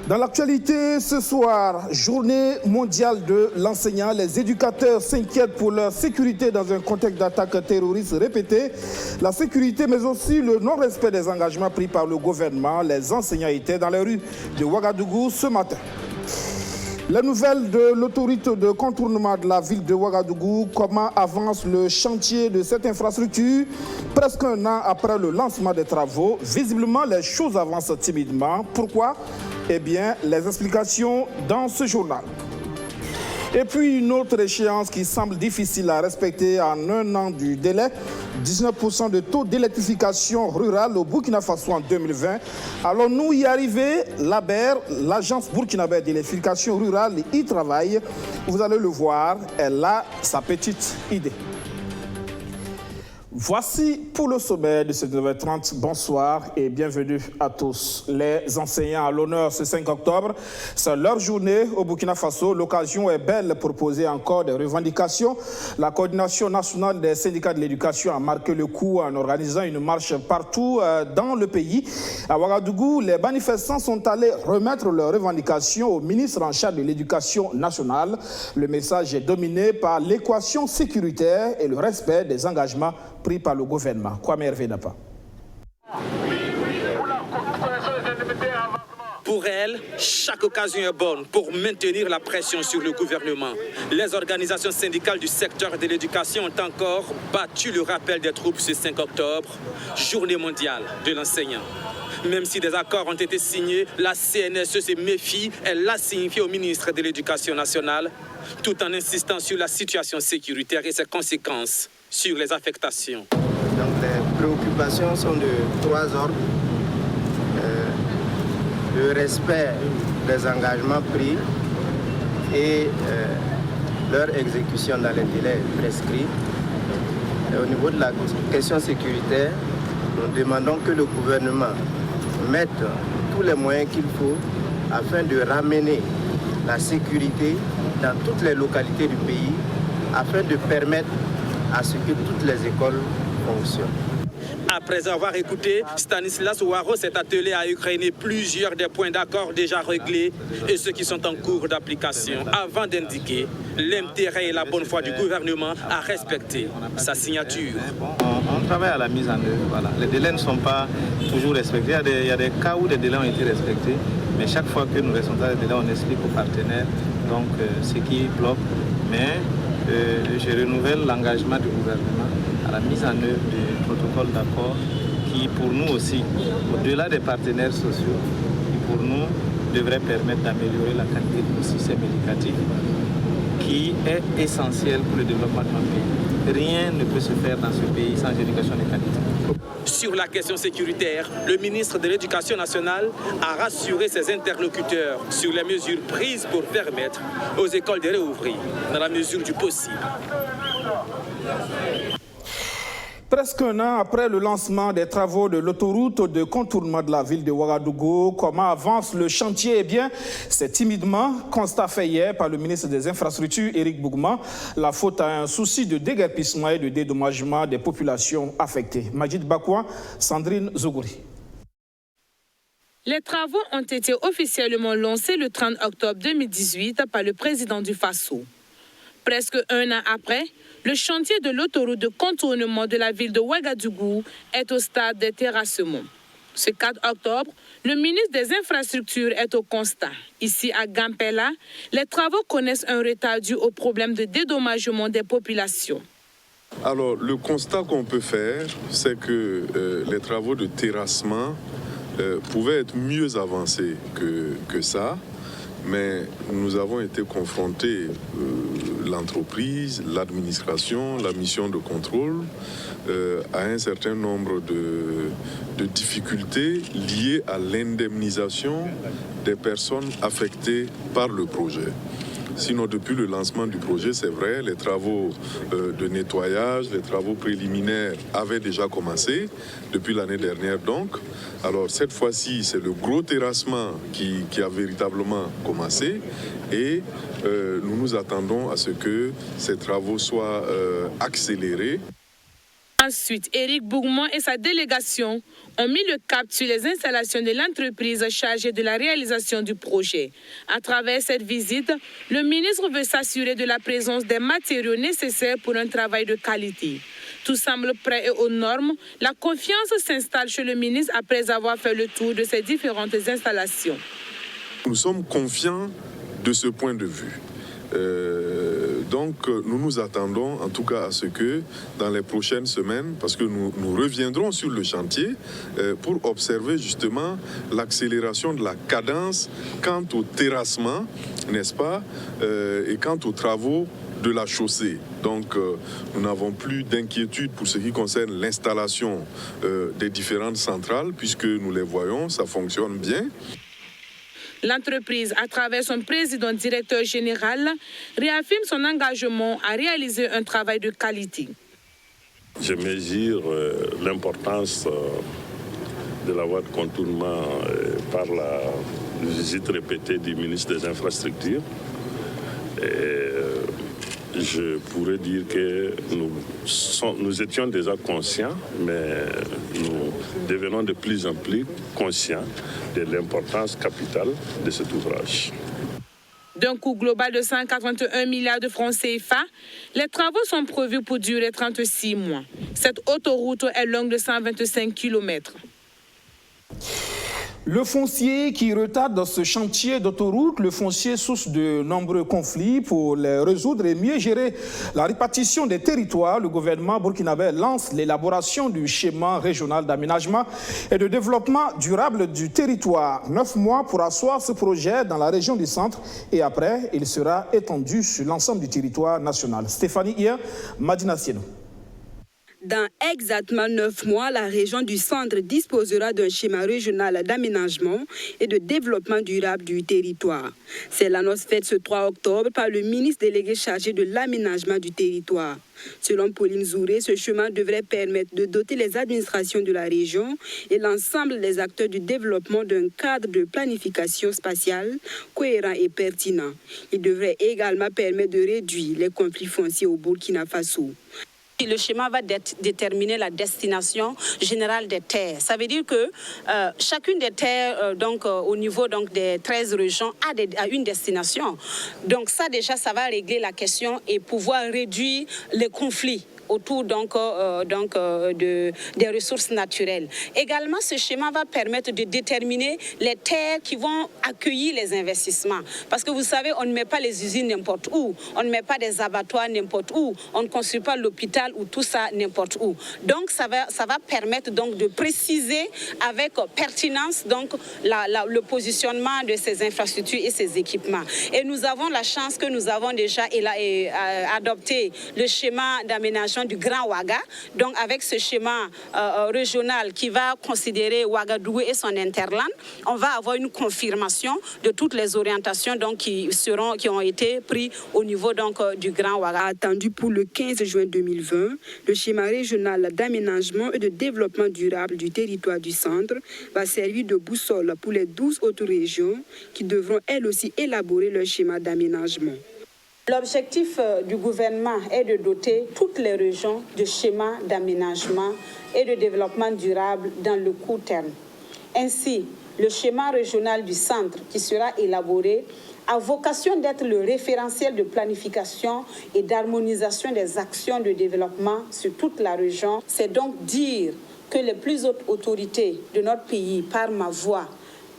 Dans l'actualité ce soir, journée mondiale de l'enseignant, les éducateurs s'inquiètent pour leur sécurité dans un contexte d'attaques terroristes répétées. La sécurité mais aussi le non-respect des engagements pris par le gouvernement. Les enseignants étaient dans les rues de Ouagadougou ce matin. Les nouvelles de l'autoroute de contournement de la ville de Ouagadougou, comment avance le chantier de cette infrastructure? Presque un an après le lancement des travaux, visiblement les choses avancent timidement. Pourquoi? Eh bien, les explications dans ce journal. Et puis une autre échéance qui semble difficile à respecter en un an du délai, 19% de taux d'électrification rurale au Burkina Faso en 2020. Allons-nous y arriver? L'ABER, l'agence burkinabé d'électrification rurale, y travaille. Vous allez le voir, elle a sa petite idée. Voici pour le sommet de cette 9h30. Bonsoir et bienvenue à tous. Les enseignants à l'honneur ce 5 octobre, c'est leur journée au Burkina Faso. L'occasion est belle pour poser encore des revendications. La coordination nationale des syndicats de l'éducation a marqué le coup en organisant une marche partout dans le pays. À Ouagadougou, les manifestants sont allés remettre leurs revendications au ministre en charge de l'éducation nationale. Le message est dominé par l'équation sécuritaire et le respect des engagements pris par le gouvernement. Kwame Hervé Napa. Pour elle, chaque occasion est bonne pour maintenir la pression sur le gouvernement. Les organisations syndicales du secteur de l'éducation ont encore battu le rappel des troupes ce 5 octobre, journée mondiale de l'enseignant. Même si des accords ont été signés, la CNSE se méfie, elle l'a signifié au ministre de l'Éducation nationale, tout en insistant sur la situation sécuritaire et ses conséquences sur les affectations. Donc les préoccupations sont de trois ordres. Le respect des engagements pris et leur exécution dans les délais prescrits. Et au niveau de la question sécuritaire, nous demandons que le gouvernement mette tous les moyens qu'il faut afin de ramener la sécurité dans toutes les localités du pays, afin de permettre à ce que toutes les écoles fonctionnent. Après avoir écouté, Stanislas Ouaro s'est attelé à ukrainer plusieurs des points d'accord déjà réglés et ceux qui sont en cours d'application avant d'indiquer l'intérêt et la bonne foi du gouvernement à respecter sa signature. On travaille à la mise en œuvre. Voilà. Les délais ne sont pas toujours respectés. Il y a des cas où les délais ont été respectés, mais chaque fois que nous respectons les délais, on explique aux partenaires donc, ce qui bloque. Mais je renouvelle l'engagement du gouvernement à la mise en œuvre du protocole d'accord qui, pour nous aussi, au-delà des partenaires sociaux, qui pour nous devrait permettre d'améliorer la qualité de nos systèmes éducatifs, qui est essentiel pour le développement de notre pays. Rien ne peut se faire dans ce pays sans éducation de qualité. Sur la question sécuritaire, le ministre de l'Éducation nationale a rassuré ses interlocuteurs sur les mesures prises pour permettre aux écoles de réouvrir dans la mesure du possible. Presque un an après le lancement des travaux de l'autoroute de contournement de la ville de Ouagadougou, comment avance le chantier? Eh bien, c'est timidement, constat fait hier par le ministre des Infrastructures, Éric Bougma, la faute à un souci de déguerpissement et de dédommagement des populations affectées. Majid Bakouan, Sandrine Zougouri. Les travaux ont été officiellement lancés le 30 octobre 2018 par le président du Faso. Presque un an après, le chantier de l'autoroute de contournement de la ville de Ouagadougou est au stade des terrassements. Ce 4 octobre, le ministre des Infrastructures est au constat. Ici à Gampela, les travaux connaissent un retard dû au problème de dédommagement des populations. Alors, le constat qu'on peut faire, c'est que les travaux de terrassement pouvaient être mieux avancés que ça. Mais nous avons été confrontés, l'entreprise, l'administration, la mission de contrôle, à un certain nombre de difficultés liées à l'indemnisation des personnes affectées par le projet. Sinon, depuis le lancement du projet, c'est vrai, les travaux de nettoyage, les travaux préliminaires avaient déjà commencé depuis l'année dernière donc. Alors cette fois-ci, c'est le gros terrassement qui a véritablement commencé et nous nous attendons à ce que ces travaux soient accélérés. Ensuite, Éric Bourgmont et sa délégation ont mis le cap sur les installations de l'entreprise chargée de la réalisation du projet. À travers cette visite, le ministre veut s'assurer de la présence des matériaux nécessaires pour un travail de qualité. Tout semble prêt et aux normes. La confiance s'installe chez le ministre après avoir fait le tour de ces différentes installations. Nous sommes confiants de ce point de vue. Donc nous nous attendons en tout cas à ce que dans les prochaines semaines, parce que nous reviendrons sur le chantier pour observer justement l'accélération de la cadence quant au terrassement, n'est-ce pas, et quant aux travaux de la chaussée. Donc nous n'avons plus d'inquiétude pour ce qui concerne l'installation des différentes centrales, puisque nous les voyons, ça fonctionne bien. L'entreprise, à travers son président directeur général, réaffirme son engagement à réaliser un travail de qualité. Je mesure l'importance de la voie de contournement par la visite répétée du ministre des Infrastructures. Je pourrais dire que nous étions déjà conscients, mais nous devenons de plus en plus conscients de l'importance capitale de cet ouvrage. D'un coût global de 181 milliards de francs CFA, les travaux sont prévus pour durer 36 mois. Cette autoroute est longue de 125 km. Le foncier qui retarde ce chantier d'autoroute, le foncier source de nombreux conflits. Pour les résoudre et mieux gérer la répartition des territoires, le gouvernement burkinabé lance l'élaboration du schéma régional d'aménagement et de développement durable du territoire. 9 mois pour asseoir ce projet dans la région du centre et après, il sera étendu sur l'ensemble du territoire national. Stéphanie Hier, Madina Sieno. Dans exactement 9 mois, la région du centre disposera d'un schéma régional d'aménagement et de développement durable du territoire. C'est l'annonce faite ce 3 octobre par le ministre délégué chargé de l'aménagement du territoire. Selon Pauline Zouré, ce chemin devrait permettre de doter les administrations de la région et l'ensemble des acteurs du développement d'un cadre de planification spatiale cohérent et pertinent. Il devrait également permettre de réduire les conflits fonciers au Burkina Faso. Le schéma va déterminer la destination générale des terres. Ça veut dire que chacune des terres, au niveau des 13 régions, a une destination. Donc ça déjà, ça va régler la question et pouvoir réduire les conflits autour des ressources naturelles. Également, ce schéma va permettre de déterminer les terres qui vont accueillir les investissements. Parce que vous savez, on ne met pas les usines n'importe où, on ne met pas des abattoirs n'importe où, on ne construit pas l'hôpital ou tout ça n'importe où. Donc, ça va permettre de préciser avec pertinence le positionnement de ces infrastructures et ces équipements. Et nous avons la chance que nous avons déjà adopté le schéma d'aménagement du Grand Ouaga, donc avec ce schéma régional qui va considérer Ouagadougou et son interland, on va avoir une confirmation de toutes les orientations qui ont été prises au niveau du Grand Ouaga. Attendu pour le 15 juin 2020, le schéma régional d'aménagement et de développement durable du territoire du centre va servir de boussole pour les 12 autres régions qui devront elles aussi élaborer leur schéma d'aménagement. L'objectif du gouvernement est de doter toutes les régions de schémas d'aménagement et de développement durable dans le court terme. Ainsi, le schéma régional du centre qui sera élaboré a vocation d'être le référentiel de planification et d'harmonisation des actions de développement sur toute la région. C'est donc dire que les plus hautes autorités de notre pays, par ma voix,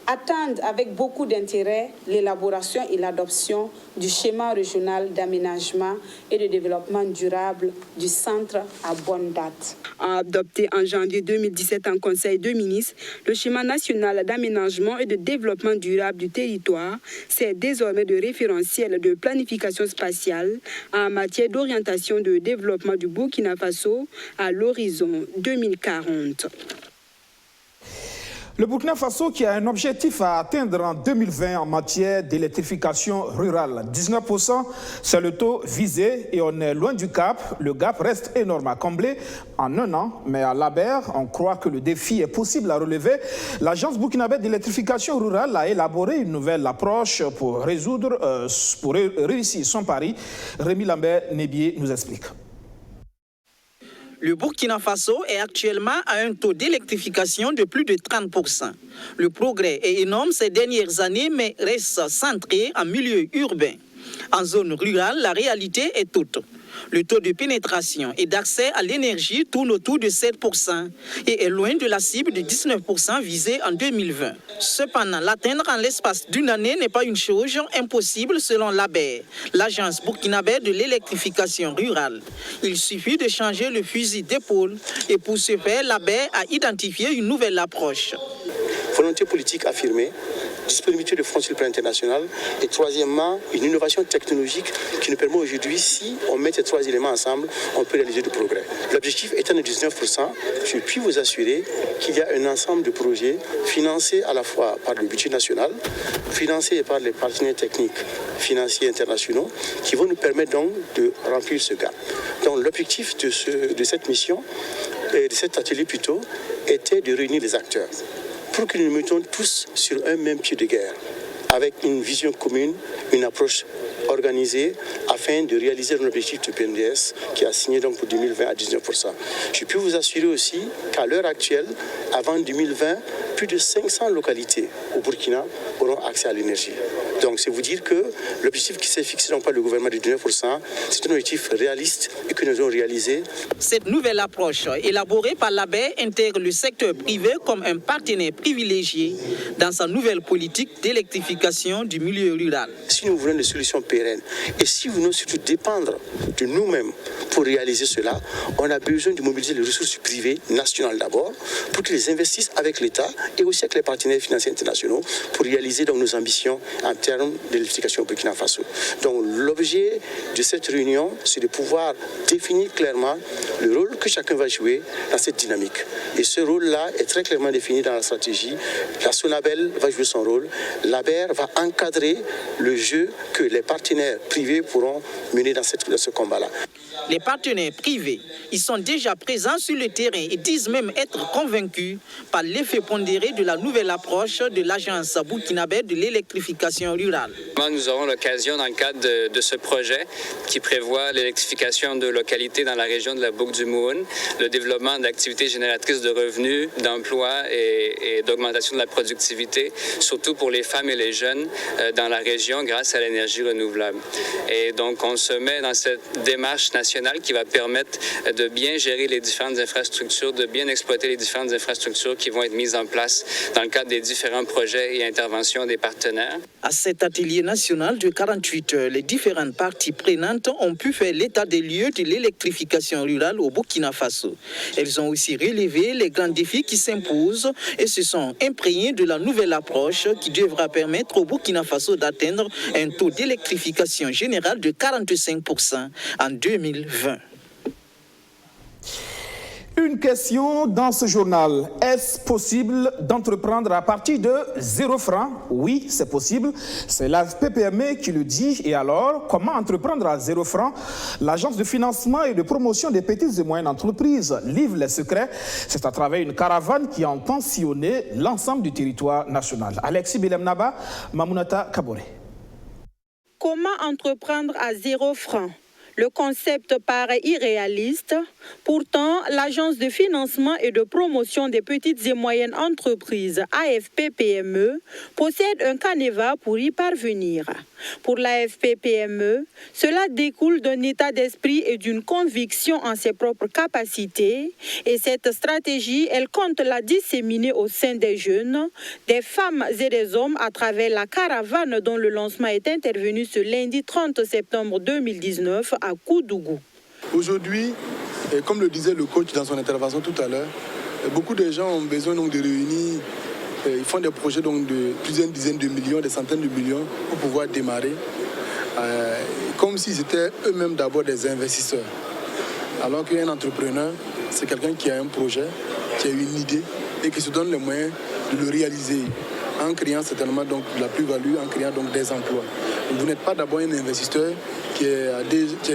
attendent avec beaucoup d'intérêt l'élaboration et l'adoption du schéma régional d'aménagement et de développement durable du centre à bonne date. Adopté en janvier 2017 en Conseil de ministres, le schéma national d'aménagement et de développement durable du territoire sert désormais de référentiel de planification spatiale en matière d'orientation de développement du Burkina Faso à l'horizon 2040. Le Burkina Faso qui a un objectif à atteindre en 2020 en matière d'électrification rurale. 19%, c'est le taux visé et on est loin du cap. Le gap reste énorme à combler en un an, mais à l'ABER, on croit que le défi est possible à relever. L'Agence burkinabé d'électrification rurale a élaboré une nouvelle approche pour réussir son pari. Rémi Lambert-Nébier nous explique. Le Burkina Faso est actuellement à un taux d'électrification de plus de 30%. Le progrès est énorme ces dernières années, mais reste centré en milieu urbain. En zone rurale, la réalité est toute. Le taux de pénétration et d'accès à l'énergie tourne autour de 7% et est loin de la cible de 19% visée en 2020. Cependant, l'atteindre en l'espace d'une année n'est pas une chose impossible selon l'ABER, l'agence burkinabé de l'électrification rurale. Il suffit de changer le fusil d'épaule et pour ce faire, l'ABER a identifié une nouvelle approche. Volonté politique affirmée, disponibilité de fonds sur le plan international et troisièmement, une innovation technologique qui nous permet aujourd'hui, si on met ces trois éléments ensemble, on peut réaliser du progrès. L'objectif étant de 19%, je puis vous assurer qu'il y a un ensemble de projets financés à la fois par le budget national, financés par les partenaires techniques financiers internationaux, qui vont nous permettre donc de remplir ce gap. Donc l'objectif de cette mission, de cet atelier plutôt, était de réunir les acteurs, pour que nous nous mettons tous sur un même pied de guerre, avec une vision commune, une approche organisée, afin de réaliser un objectif de PNDS qui a signé donc pour 2020 à 19%. Je peux vous assurer aussi qu'à l'heure actuelle, avant 2020, plus de 500 localités au Burkina auront accès à l'énergie. Donc c'est vous dire que l'objectif qui s'est fixé donc par le gouvernement de 19%, c'est un objectif réaliste et que nous avons réalisé. Cette nouvelle approche élaborée par l'ABER intègre le secteur privé comme un partenaire privilégié dans sa nouvelle politique d'électrification du milieu rural. Si nous voulons des solutions pérennes et si nous voulons surtout dépendre de nous-mêmes pour réaliser cela, on a besoin de mobiliser les ressources privées nationales d'abord pour qu'ils investissent avec l'État et aussi avec les partenaires financiers internationaux pour réaliser donc nos ambitions en termes d'électrification au Burkina Faso. Donc l'objet de cette réunion, c'est de pouvoir définir clairement le rôle que chacun va jouer dans cette dynamique. Et ce rôle-là est très clairement défini dans la stratégie. La SONABEL va jouer son rôle. L'ABER va encadrer le jeu que les partenaires privés pourront mener dans ce combat-là. Les partenaires privés, ils sont déjà présents sur le terrain et disent même être convaincus par l'effet pondéré de la nouvelle approche de l'agence burkinabé de l'électrification rurale. Nous aurons l'occasion, dans le cadre de ce projet qui prévoit l'électrification de localités dans la région de la Boucle du Moune, le développement d'activités génératrices de revenus, d'emplois et d'augmentation de la productivité, surtout pour les femmes et les jeunes dans la région grâce à l'énergie renouvelable. Et donc on se met dans cette démarche nationale qui va permettre de bien gérer les différentes infrastructures, de bien exploiter les différentes infrastructures qui vont être mises en place dans le cadre des différents projets et interventions des partenaires. À cet atelier national de 48 heures, les différentes parties prenantes ont pu faire l'état des lieux de l'électrification rurale au Burkina Faso. Elles ont aussi relevé les grands défis qui s'imposent et se sont imprégnées de la nouvelle approche qui devra permettre au Burkina Faso d'atteindre un taux d'électrification générale de 45% en 2020. Une question dans ce journal. Est-ce possible d'entreprendre à partir de 0 francs? Oui, c'est possible. C'est la FPPME qui le dit. Et alors, comment entreprendre à 0 francs? L'Agence de financement et de promotion des petites et moyennes entreprises livre les secrets. C'est à travers une caravane qui entend sillonner l'ensemble du territoire national. Alexis Bilemnaba, Mamounata Kabore. Comment entreprendre à 0 francs? Le concept paraît irréaliste. Pourtant, l'Agence de financement et de promotion des petites et moyennes entreprises, AFP-PME, possède un canevas pour y parvenir. Pour l'AFP-PME, cela découle d'un état d'esprit et d'une conviction en ses propres capacités. Et cette stratégie, elle compte la disséminer au sein des jeunes, des femmes et des hommes à travers la caravane dont le lancement est intervenu ce lundi 30 septembre 2019 à Koudougou. Aujourd'hui, comme le disait le coach dans son intervention tout à l'heure, beaucoup de gens ont besoin donc, de réunir, ils font des projets donc, de plusieurs dizaines de millions, des centaines de millions pour pouvoir démarrer, comme s'ils étaient eux-mêmes d'abord des investisseurs. Alors qu'un entrepreneur, c'est quelqu'un qui a un projet, qui a une idée et qui se donne les moyens de le réaliser en créant certainement donc, de la plus-value, en créant donc, des emplois. Donc, vous n'êtes pas d'abord un investisseur qui a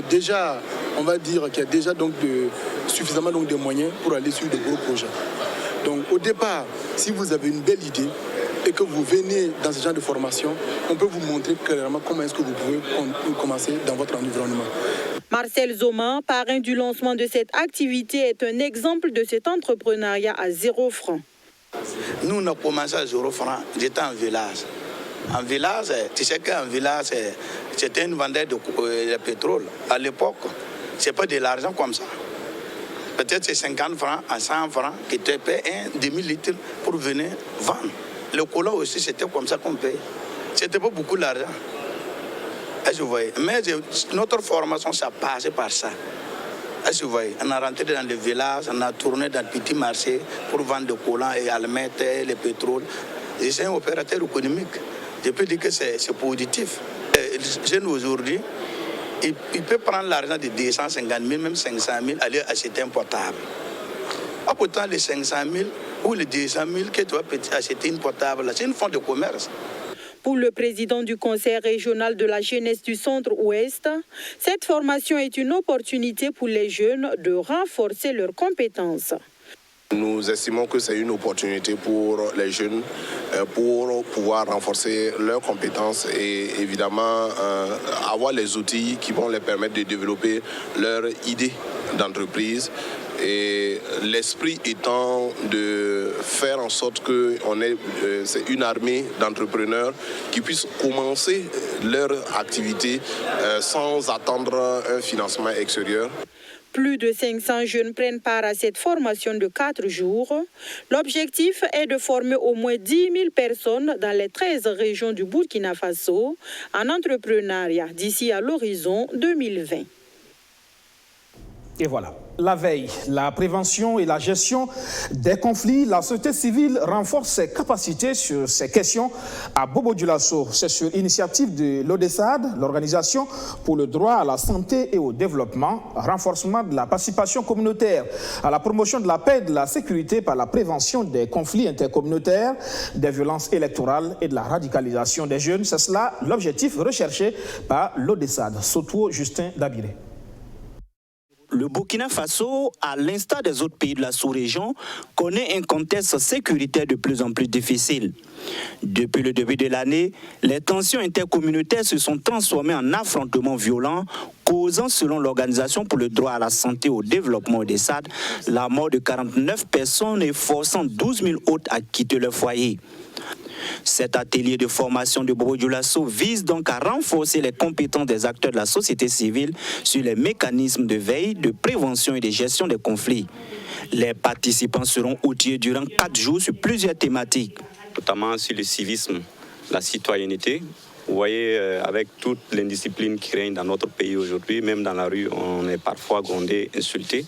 déjà, on va dire, qui a déjà donc suffisamment donc, de moyens pour aller sur de gros projets. Donc au départ, si vous avez une belle idée et que vous venez dans ce genre de formation, on peut vous montrer clairement comment est-ce que vous pouvez commencer dans votre environnement. Marcel Zoma, parrain du lancement de cette activité, est un exemple de cet entrepreneuriat à 0 franc. Nous, on a commencé à 0 franc, j'étais en village. En village, tu sais qu'en village, c'était une vendeur de pétrole. À l'époque, ce n'est pas de l'argent comme ça. Peut-être c'est 50 francs à 100 francs qui te paient un demi-litre pour venir vendre. Le colon aussi, c'était comme ça qu'on paye. Ce n'était pas beaucoup d'argent. Mais notre formation, ça passait par ça. On a rentré dans les villages, on a tourné dans le petit marché pour vendre le collant et allumettes, le pétrole. C'est un opérateur économique. Je peux dire que c'est positif. Les jeunes aujourd'hui, il peut prendre l'argent de 250 000, même 500 000, aller acheter un portable. Pourtant, les 500 000 ou les 200 000 que tu vas acheter une portable, c'est une forme de commerce. Pour le président du Conseil régional de la jeunesse du Centre-Ouest, cette formation est une opportunité pour les jeunes de renforcer leurs compétences. Nous estimons que c'est une opportunité pour les jeunes pour pouvoir renforcer leurs compétences et évidemment avoir les outils qui vont leur permettre de développer leur idée d'entreprise. Et l'esprit étant de faire en sorte qu'on ait c'est une armée d'entrepreneurs qui puissent commencer leur activité sans attendre un financement extérieur. Plus de 500 jeunes prennent part à cette formation de 4 jours. L'objectif est de former au moins 10 000 personnes dans les 13 régions du Burkina Faso en entrepreneuriat d'ici à l'horizon 2020. Et voilà, la veille, la prévention et la gestion des conflits, la société civile renforce ses capacités sur ces questions à Bobo-Dioulasso. C'est sur initiative de l'ODESAD, l'Organisation pour le droit à la santé et au développement, renforcement de la participation communautaire à la promotion de la paix et de la sécurité par la prévention des conflits intercommunautaires, des violences électorales et de la radicalisation des jeunes. C'est cela l'objectif recherché par l'ODESAD. Soto Justin Dabiré. Le Burkina Faso, à l'instar des autres pays de la sous-région, connaît un contexte sécuritaire de plus en plus difficile. Depuis le début de l'année, les tensions intercommunautaires se sont transformées en affrontements violents, causant, selon l'Organisation pour le droit à la santé et au développement des SAD, la mort de 49 personnes et forçant 12 000 autres à quitter leur foyer. Cet atelier de formation de Bobo-Dioulasso vise donc à renforcer les compétences des acteurs de la société civile sur les mécanismes de veille, de prévention et de gestion des conflits. Les participants seront outillés durant 4 jours sur plusieurs thématiques. Notamment sur le civisme, la citoyenneté. Vous voyez, avec toute l'indiscipline qui règne dans notre pays aujourd'hui, même dans la rue, on est parfois grondé, insulté.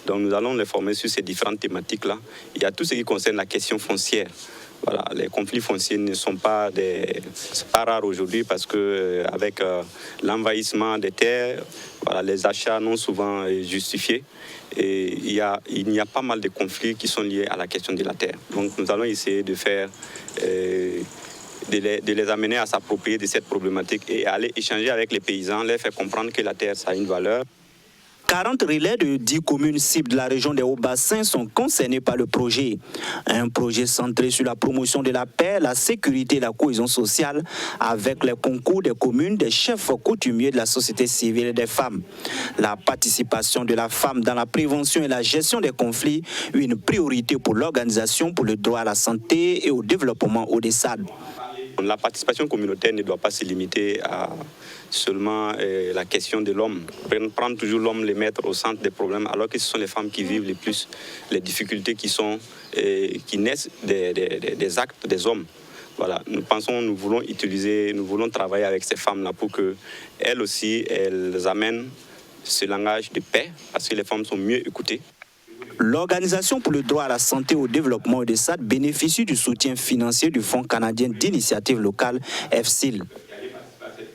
Donc nous allons les former sur ces différentes thématiques-là. Il y a tout ce qui concerne la question foncière. Voilà, les conflits fonciers ne sont pas rares aujourd'hui parce que avec l'envahissement des terres, voilà, les achats non souvent justifiés. Et il y a pas mal de conflits qui sont liés à la question de la terre. Donc nous allons essayer de faire de les amener à s'approprier de cette problématique et aller échanger avec les paysans, leur faire comprendre que la terre, ça a une valeur. 40 relais de 10 communes cibles de la région des Hauts-Bassins sont concernés par le projet. Un projet centré sur la promotion de la paix, la sécurité et la cohésion sociale avec les concours des communes, des chefs coutumiers de la société civile et des femmes. La participation de la femme dans la prévention et la gestion des conflits, une priorité pour l'Organisation pour le droit à la santé et au développement ODESAD. La participation communautaire ne doit pas se limiter à seulement la question de l'homme. Prendre toujours l'homme, les mettre au centre des problèmes, alors que ce sont les femmes qui vivent le plus les difficultés qui naissent des actes des hommes. Voilà, nous voulons travailler avec ces femmes-là pour qu'elles aussi, elles amènent ce langage de paix, parce que les femmes sont mieux écoutées. L'Organisation pour le droit à la santé et au développement ODESAD bénéficie du soutien financier du Fonds canadien d'initiative locale, FCIL.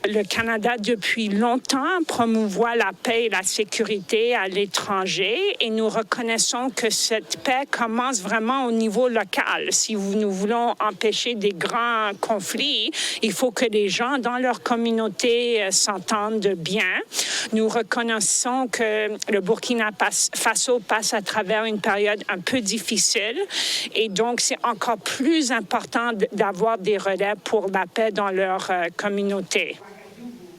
Le Canada, depuis longtemps, promouvoit la paix et la sécurité à l'étranger et nous reconnaissons que cette paix commence vraiment au niveau local. Si nous voulons empêcher des grands conflits, il faut que les gens dans leur communauté s'entendent bien. Nous reconnaissons que le Burkina Faso passe à travers une période un peu difficile et donc c'est encore plus important d'avoir des relais pour la paix dans leur communauté.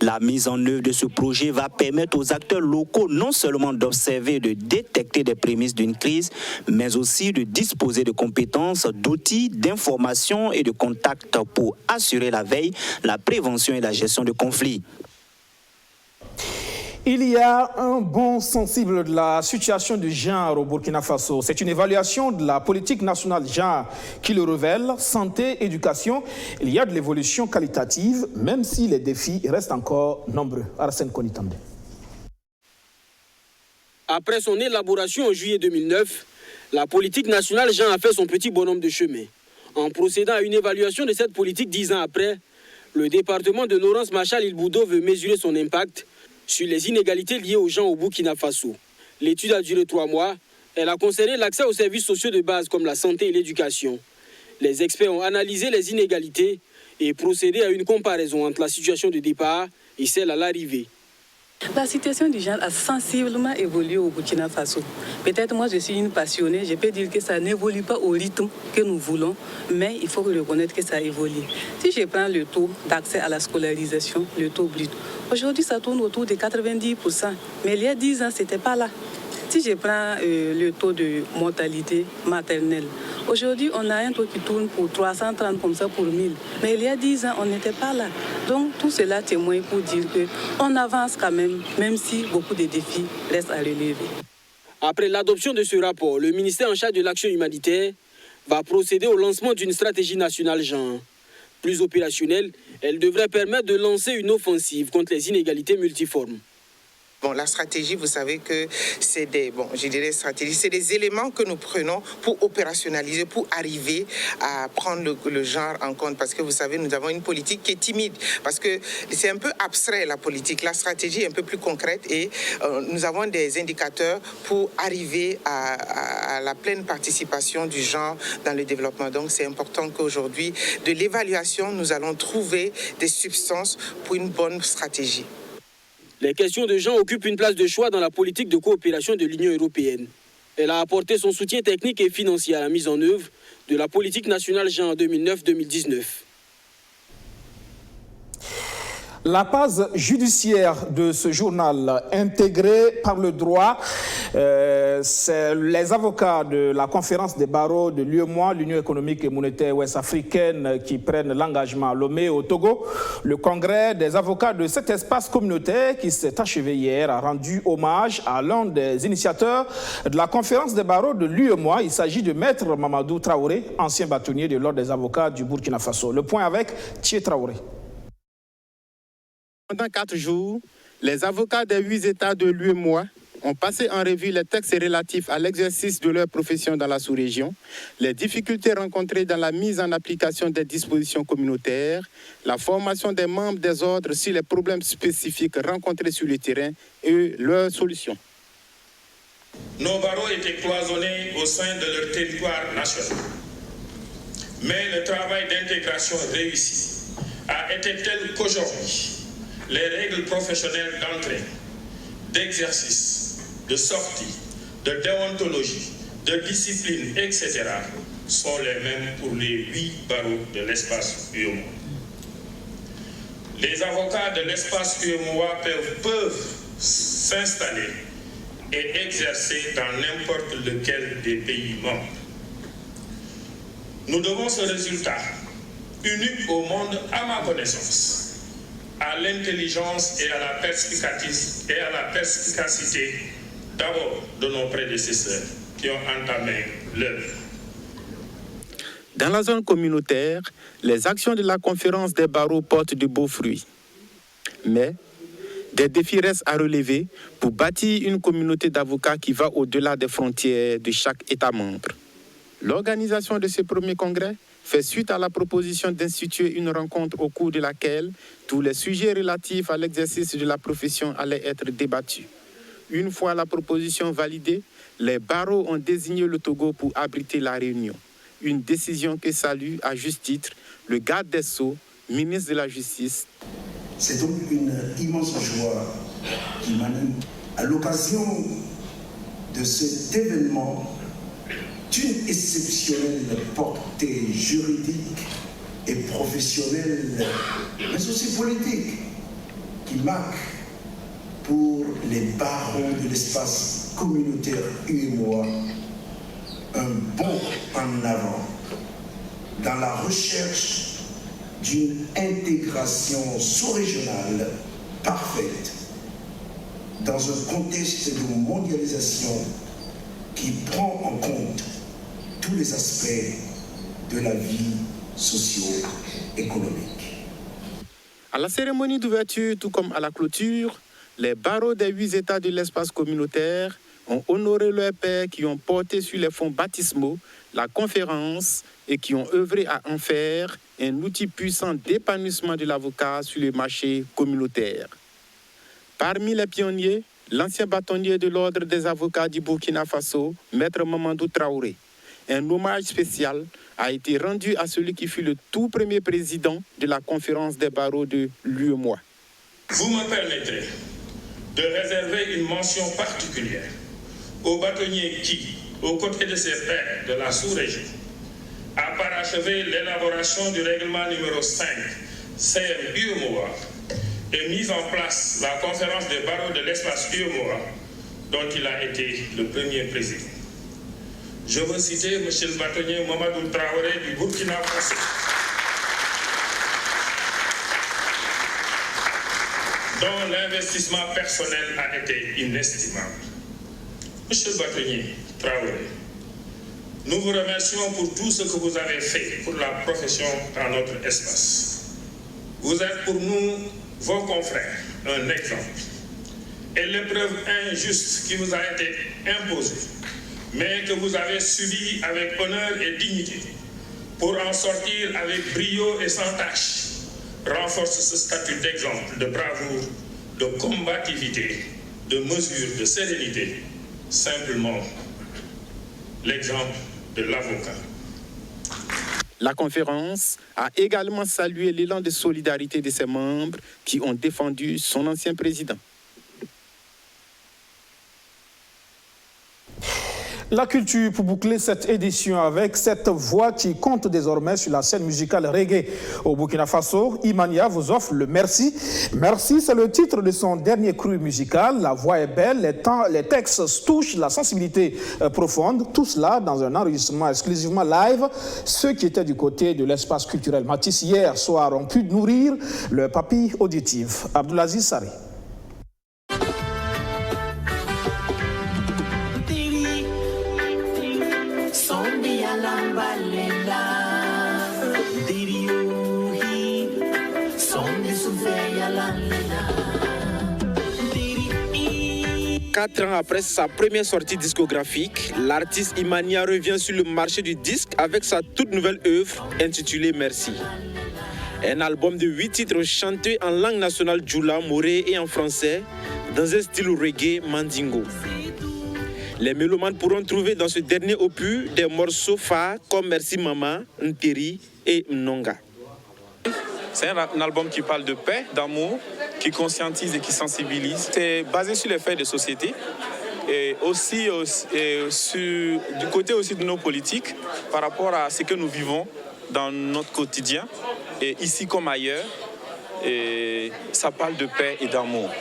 La mise en œuvre de ce projet va permettre aux acteurs locaux non seulement d'observer et de détecter des prémices d'une crise, mais aussi de disposer de compétences, d'outils, d'informations et de contacts pour assurer la veille, la prévention et la gestion de conflits. Il y a un bond sensible de la situation du genre au Burkina Faso. C'est une évaluation de la politique nationale genre qui le révèle. Santé, éducation, il y a de l'évolution qualitative, même si les défis restent encore nombreux. Arsène Konitande. Après son élaboration en juillet 2009, la politique nationale genre a fait son petit bonhomme de chemin. En procédant à une évaluation de cette politique 10 ans après, le département de Laurence Machal Il-Boudo veut mesurer son impact sur les inégalités liées aux gens au Burkina Faso. L'étude a duré 3 mois. Elle a concerné l'accès aux services sociaux de base comme la santé et l'éducation. Les experts ont analysé les inégalités et procédé à une comparaison entre la situation de départ et celle à l'arrivée. La situation du genre a sensiblement évolué au Burkina Faso. Peut-être moi je suis une passionnée, je peux dire que ça n'évolue pas au rythme que nous voulons, mais il faut reconnaître que ça évolue. Si je prends le taux d'accès à la scolarisation, le taux brut, aujourd'hui ça tourne autour de 90%, mais il y a 10 ans ce n'était pas là. Si je prends le taux de mortalité maternelle, aujourd'hui on a un taux qui tourne pour 330 comme ça pour 1000. Mais il y a 10 ans on n'était pas là. Donc tout cela témoigne pour dire qu'on avance quand même si beaucoup de défis restent à relever. Après l'adoption de ce rapport, le ministère en charge de l'action humanitaire va procéder au lancement d'une stratégie nationale genre. Plus opérationnelle, elle devrait permettre de lancer une offensive contre les inégalités multiformes. Bon, la stratégie, vous savez que c'est des éléments que nous prenons pour opérationnaliser, pour arriver à prendre le genre en compte. Parce que vous savez, nous avons une politique qui est timide. Parce que c'est un peu abstrait, la politique. La stratégie est un peu plus concrète et nous avons des indicateurs pour arriver à la pleine participation du genre dans le développement. Donc, c'est important qu'aujourd'hui, de l'évaluation, nous allons trouver des substances pour une bonne stratégie. Les questions de genre occupent une place de choix dans la politique de coopération de l'Union européenne. Elle a apporté son soutien technique et financier à la mise en œuvre de la politique nationale genre en 2009-2019. La base judiciaire de ce journal, intégrée par le droit, c'est les avocats de la conférence des barreaux de l'UEMOA, l'Union économique et monétaire ouest-africaine, qui prennent l'engagement à Lomé au Togo. Le congrès des avocats de cet espace communautaire qui s'est achevé hier a rendu hommage à l'un des initiateurs de la conférence des barreaux de l'UEMOA. Il s'agit de Maître Mamadou Traoré, ancien bâtonnier de l'ordre des avocats du Burkina Faso. Le point avec Thié Traoré. Pendant 4 jours, les avocats des 8 États de l'UEMOA ont passé en revue les textes relatifs à l'exercice de leur profession dans la sous-région, les difficultés rencontrées dans la mise en application des dispositions communautaires, la formation des membres des ordres sur les problèmes spécifiques rencontrés sur le terrain et leurs solutions. Nos barreaux étaient cloisonnés au sein de leur territoire national. Mais le travail d'intégration réussi a été tel qu'aujourd'hui, les règles professionnelles d'entrée, d'exercice, de sortie, de déontologie, de discipline, etc. sont les mêmes pour les 8 barreaux de l'espace UEMOA. Les avocats de l'espace UEMOA peuvent s'installer et exercer dans n'importe lequel des pays membres. Nous devons ce résultat, unique au monde à ma connaissance, à l'intelligence et à la perspicacité d'abord de nos prédécesseurs qui ont entamé l'œuvre. Dans la zone communautaire, les actions de la conférence des barreaux portent de beaux fruits. Mais des défis restent à relever pour bâtir une communauté d'avocats qui va au-delà des frontières de chaque État membre. L'organisation de ce premier congrès fait suite à la proposition d'instituer une rencontre au cours de laquelle tous les sujets relatifs à l'exercice de la profession allaient être débattus. Une fois la proposition validée, les barreaux ont désigné le Togo pour abriter la réunion. Une décision que salue à juste titre le garde des Sceaux, ministre de la Justice. C'est donc une immense joie qui m'anime. À l'occasion de cet événement d'une exceptionnelle portée juridique et professionnelle, mais aussi politique, qui marque pour les barreaux de l'espace communautaire UEMOA un bond en avant dans la recherche d'une intégration sous-régionale parfaite dans un contexte de mondialisation qui prend en compte tous les aspects de la vie socio-économique. À la cérémonie d'ouverture, tout comme à la clôture, les barreaux des 8 États de l'espace communautaire ont honoré leurs pairs qui ont porté sur les fonds baptismaux la conférence et qui ont œuvré à en faire un outil puissant d'épanouissement de l'avocat sur le marché communautaire. Parmi les pionniers, l'ancien bâtonnier de l'ordre des avocats du Burkina Faso, Maître Mamadou Traoré. Un hommage spécial a été rendu à celui qui fut le tout premier président de la conférence des barreaux de l'UEMOA. Vous me permettrez de réserver une mention particulière aux bâtonniers qui, aux côtés de ses pairs de la sous-région, a parachevé l'élaboration du règlement numéro 5 CM UEMOA et mis en place la conférence des barreaux de l'espace UEMOA dont il a été le premier président. Je veux citer M. le bâtonnier Mamadou Traoré du Burkina Faso, dont l'investissement personnel a été inestimable. Monsieur le bâtonnier Traoré, nous vous remercions pour tout ce que vous avez fait pour la profession dans notre espace. Vous êtes pour nous, vos confrères, un exemple. Et l'épreuve injuste qui vous a été imposée, mais que vous avez subi avec honneur et dignité, pour en sortir avec brio et sans tâche, renforce ce statut d'exemple, de bravoure, de combativité, de mesure, de sérénité, simplement l'exemple de l'avocat. La conférence a également salué l'élan de solidarité de ses membres qui ont défendu son ancien président. La culture pour boucler cette édition avec cette voix qui compte désormais sur la scène musicale reggae au Burkina Faso. Imania vous offre le Merci. Merci, c'est le titre de son dernier cru musical. La voix est belle, les textes touchent la sensibilité profonde. Tout cela dans un enregistrement exclusivement live. Ceux qui étaient du côté de l'espace culturel Matisse hier soir ont pu nourrir leur papille auditive. Abdoulaziz Saré. Quatre ans après sa première sortie discographique, l'artiste Imania revient sur le marché du disque avec sa toute nouvelle œuvre intitulée Merci. Un album de 8 titres chantés en langue nationale djoula, moré et en français, dans un style reggae mandingo. Les mélomanes pourront trouver dans ce dernier opus des morceaux phares comme Merci Mama, Nteri et Mnonga. C'est un album qui parle de paix, d'amour, qui conscientise et qui sensibilise. C'est basé sur les faits de société et aussi du côté aussi de nos politiques par rapport à ce que nous vivons dans notre quotidien, et ici comme ailleurs. Et ça parle de paix et d'amour.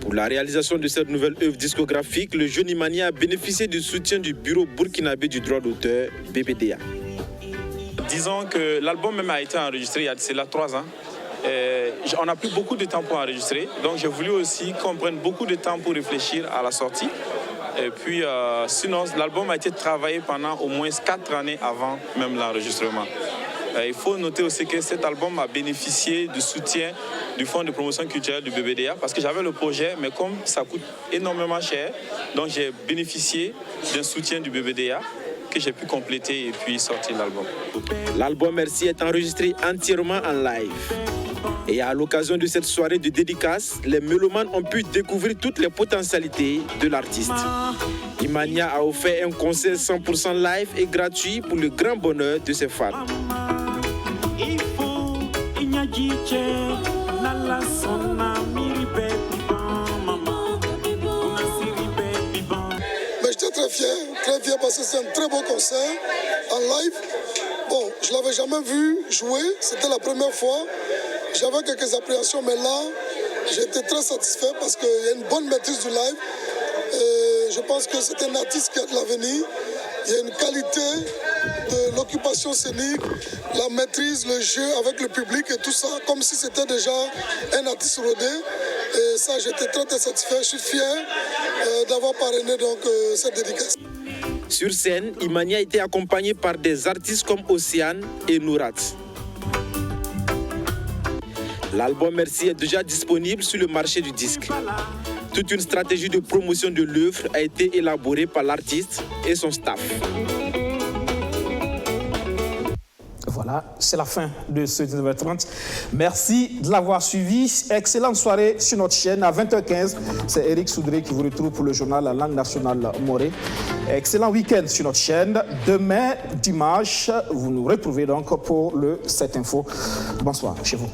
Pour la réalisation de cette nouvelle œuvre discographique, le jeune Imania a bénéficié du soutien du bureau burkinabé du droit d'auteur, BBDA. Disons que l'album même a été enregistré il y a 3 ans. On n'a plus beaucoup de temps pour enregistrer, donc j'ai voulu aussi qu'on prenne beaucoup de temps pour réfléchir à la sortie. Et puis, sinon, l'album a été travaillé pendant au moins 4 années avant même l'enregistrement. Il faut noter aussi que cet album a bénéficié du soutien du Fonds de promotion culturelle du BBDA parce que j'avais le projet, mais comme ça coûte énormément cher, donc j'ai bénéficié d'un soutien du BBDA que j'ai pu compléter et puis sortir l'album. L'album Merci est enregistré entièrement en live. Et à l'occasion de cette soirée de dédicace, les mélomanes ont pu découvrir toutes les potentialités de l'artiste. Imania a offert un concert 100% live et gratuit pour le grand bonheur de ses fans. très fier parce que c'est un très beau concert en live. Bon, je ne l'avais jamais vu jouer, c'était la première fois. J'avais quelques appréhensions, mais là, j'étais très satisfait parce qu'il y a une bonne maîtrise du live. Et je pense que c'est un artiste qui a de l'avenir. Il y a une qualité de l'occupation scénique, la maîtrise, le jeu avec le public et tout ça, comme si c'était déjà un artiste rodé. Et ça, j'étais très satisfait. Je suis fier d'avoir parrainé donc, cette dédicace. Sur scène, Imani a été accompagné par des artistes comme Océane et Nourat. L'album Merci est déjà disponible sur le marché du disque. Toute une stratégie de promotion de l'œuvre a été élaborée par l'artiste et son staff. Voilà, c'est la fin de ce 19h30. Merci de l'avoir suivi. Excellente soirée sur notre chaîne. À 20h15, c'est Eric Soudré qui vous retrouve pour le journal La Langue nationale morée. Excellent week-end sur notre chaîne. Demain, dimanche, vous nous retrouvez donc pour le 7 Info. Bonsoir chez vous.